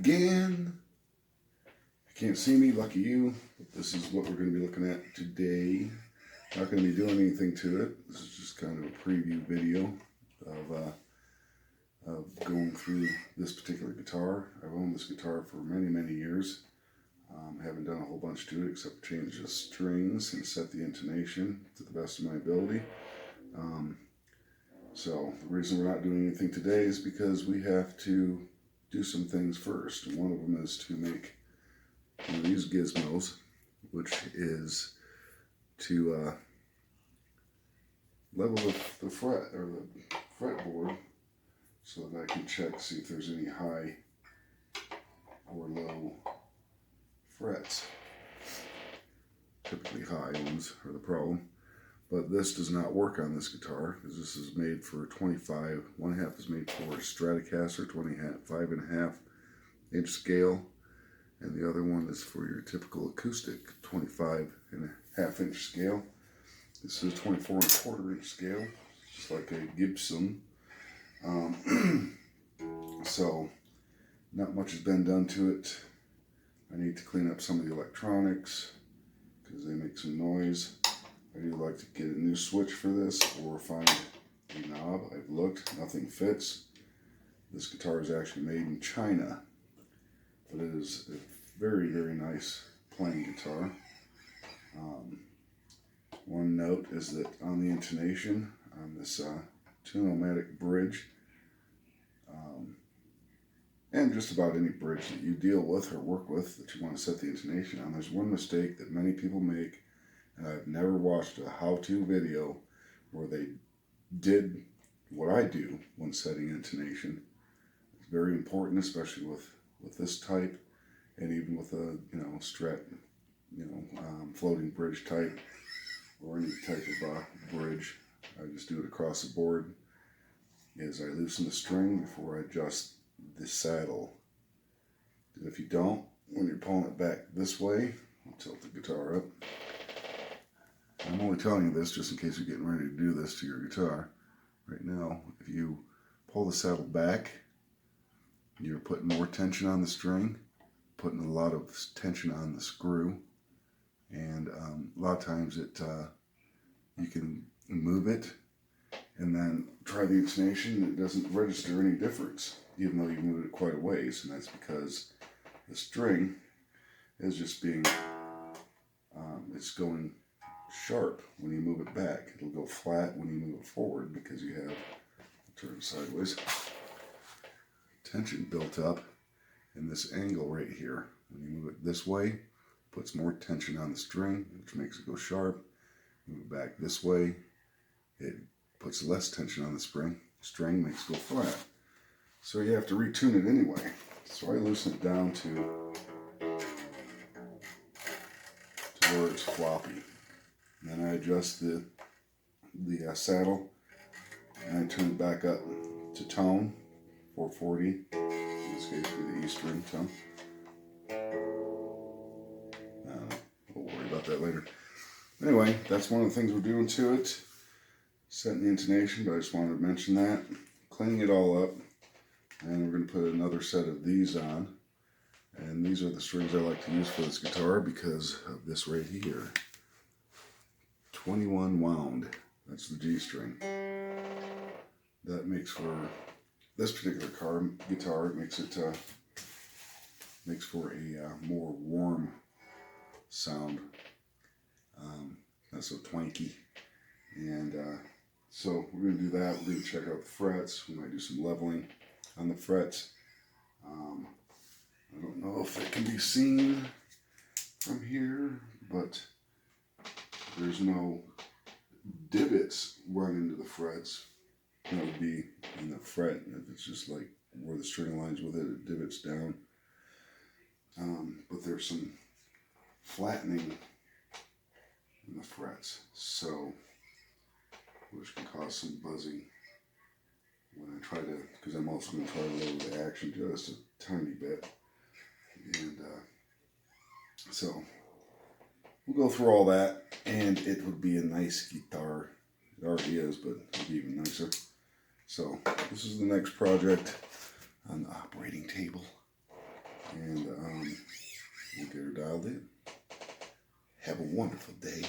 again. If you can't see me, lucky you. But this is what we're going to be looking at today. Not going to be doing anything to it. This is just kind of a preview video of going through this particular guitar. I've owned this guitar for many years. Haven't done a whole bunch to it except change the strings and set the intonation to the best of my ability. So the reason we're not doing anything today is because we have to do some things first. And one of them is to make one of these gizmos, which is to level the fret or the fretboard so that I can check to see if there's any high or low frets. Typically high ones are the problem. But this does not work on this guitar because this is made for 25. One half is made for Stratocaster, 5.5 inch scale, and the other one is for your typical acoustic 25.5 inch scale. This is 24.25 inch scale, just like a Gibson. So not much has been done to it. I need to clean up some of the electronics because they make some noise. I do like to get a new switch for this or find a knob. I've looked, nothing fits. This guitar is actually made in China, but it is a very nice playing guitar. One note is that on the intonation on this tune-o-matic bridge, and just about any bridge that you deal with or work with that you want to set the intonation on, there's one mistake that many people make, and I've never watched a how-to video where they did what I do when setting intonation. It's very important, especially with this type, and even with a floating bridge type or any type of bridge. I just do it across the board. Is I loosen the string before I adjust the saddle. And if you don't, when you're pulling it back this way, I'll tilt the guitar up. I'm only telling you this just in case you're getting ready to do this to your guitar. Right now, if you pull the saddle back, you're putting more tension on the string, putting a lot of tension on the screw, and a lot of times you can move it and then try the intonation, it doesn't register any difference, even though you moved it quite a ways, and that's because the string is just being, it's going sharp when you move it back. It'll go flat when you move it forward because you have, turn it sideways, tension built up in this angle right here. When you move it this way, it puts more tension on the string, which makes it go sharp. Move it back this way, it puts less tension on the string makes it go flat. So you have to retune it anyway. So I loosen it down to where it's floppy. And then I adjust the saddle, and I tune it back up to tone, 440. In this case, for the E string tone. We'll worry about that later. Anyway, that's one of the things we're doing to it. Setting the intonation, but I just wanted to mention that. Cleaning it all up, and we're going to put another set of these on. And these are the strings I like to use for this guitar because of this right here. 21 wound. That's the G string. That makes for this particular guitar. It makes for a more warm sound. Not so twanky. And so we're going to do that. We're going to check out the frets. We might do some leveling on the frets. I don't know if it can be seen from here, but there's no divots run into the frets. That would be in the fret. It's just like where the string aligns with it, it divots down. But there's some flattening in the frets, so which can cause some buzzing when I try to, because I'm also going to try to lower the action just a tiny bit. And so we'll go through all that, and it would be a nice guitar. It already is, but it'll be even nicer. So this is the next project on the operating table. and we'll get her dialed in. Have a wonderful day.